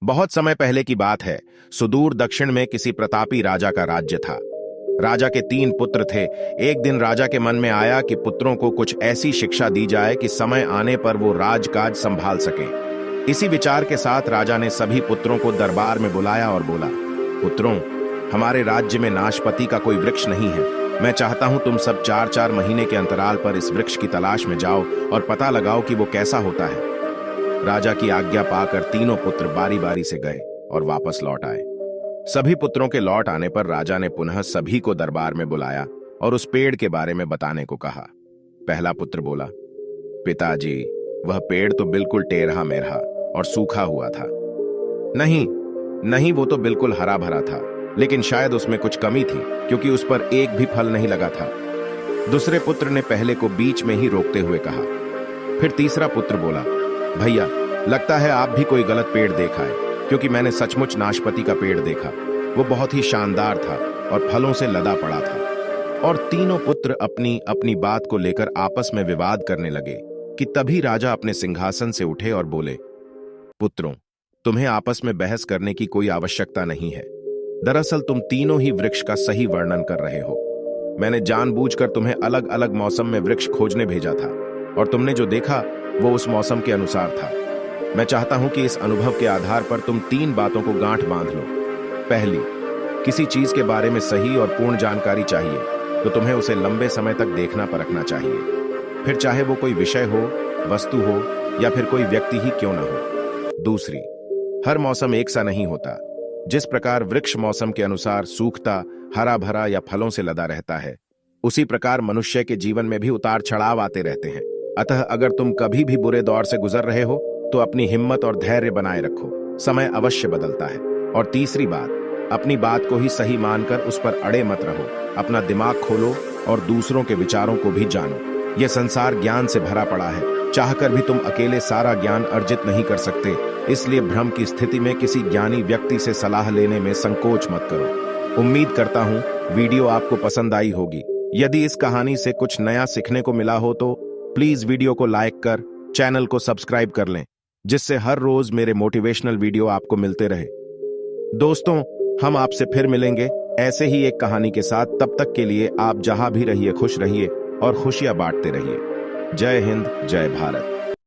बहुत समय पहले की बात है। सुदूर दक्षिण में किसी प्रतापी राजा का राज्य था। राजा के 3 पुत्र थे। एक दिन राजा के मन में आया कि पुत्रों को कुछ ऐसी शिक्षा दी जाए कि समय आने पर वो राजकाज संभाल सकें। इसी विचार के साथ राजा ने सभी पुत्रों को दरबार में बुलाया और बोला, पुत्रों, हमारे राज्य में नाशपति का कोई वृक्ष नहीं है। मैं चाहता हूं तुम सब 4-4 महीने के अंतराल पर इस वृक्ष की तलाश में जाओ और पता लगाओ कि वो कैसा होता है। राजा की आज्ञा पाकर तीनों पुत्र बारी बारी से गए और वापस लौट आए। सभी पुत्रों के लौट आने पर राजा ने पुनः सभी को दरबार में बुलाया और उस पेड़ के बारे में बताने को कहा। पहला पुत्र बोला, पिताजी, वह पेड़ तो बिल्कुल टेढ़ा मेढ़ा और सूखा हुआ था। नहीं नहीं, वो तो बिल्कुल हरा भरा था, लेकिन शायद उसमें कुछ कमी थी क्योंकि उस पर एक भी फल नहीं लगा था। दूसरे पुत्र ने पहले को बीच में ही रोकते हुए कहा। फिर तीसरा पुत्र बोला, भैया, लगता है आप भी कोई गलत पेड़ देखा है, क्योंकि मैंने सचमुच नाशपति का पेड़ देखा। वो बहुत ही शानदार था और फलों से लदा पड़ा था। और तीनों पुत्र अपनी अपनी बात को लेकर आपस में विवाद करने लगे कि तभी राजा अपने सिंहासन से उठे और बोले, पुत्रों, तुम्हें आपस में बहस करने की कोई आवश्यकता नहीं है। दरअसल तुम तीनों ही वृक्ष का सही वर्णन कर रहे हो। मैंने जानबूझकर तुम्हें अलग अलग मौसम में वृक्ष खोजने भेजा था और तुमने जो देखा वो उस मौसम के अनुसार था। मैं चाहता हूं कि इस अनुभव के आधार पर तुम 3 बातों को गांठ बांध लो। पहली, किसी चीज के बारे में सही और पूर्ण जानकारी चाहिए तो तुम्हें उसे लंबे समय तक देखना परखना चाहिए, फिर चाहे वो कोई विषय हो, वस्तु हो या फिर कोई व्यक्ति ही क्यों ना हो। दूसरी, हर मौसम एक सा नहीं होता। जिस प्रकार वृक्ष मौसम के अनुसार सूखता, हरा भरा या फलों से लदा रहता है, उसी प्रकार मनुष्य के जीवन में भी उतार चढ़ाव आते रहते हैं। अतः अगर तुम कभी भी बुरे दौर से गुजर रहे हो तो अपनी हिम्मत और धैर्य बनाए रखो, समय अवश्य बदलता है। और तीसरी बात, अपनी बात को ही सही मानकर उस पर अड़े मत रहो। अपना दिमाग खोलो और दूसरों के विचारों को भी जानो। यह संसार ज्ञान से भरा पड़ा है। चाहकर भी तुम अकेले सारा ज्ञान अर्जित नहीं कर सकते, इसलिए भ्रम की स्थिति में किसी ज्ञानी व्यक्ति से सलाह लेने में संकोच मत करो। उम्मीद करता हूं वीडियो आपको पसंद आई होगी। यदि इस कहानी से कुछ नया सीखने को मिला हो तो प्लीज वीडियो को लाइक कर चैनल को सब्सक्राइब कर लें, जिससे हर रोज मेरे मोटिवेशनल वीडियो आपको मिलते रहे। दोस्तों, हम आपसे फिर मिलेंगे ऐसे ही एक कहानी के साथ। तब तक के लिए आप जहां भी रहिए खुश रहिए और खुशियां बांटते रहिए। जय हिंद, जय भारत।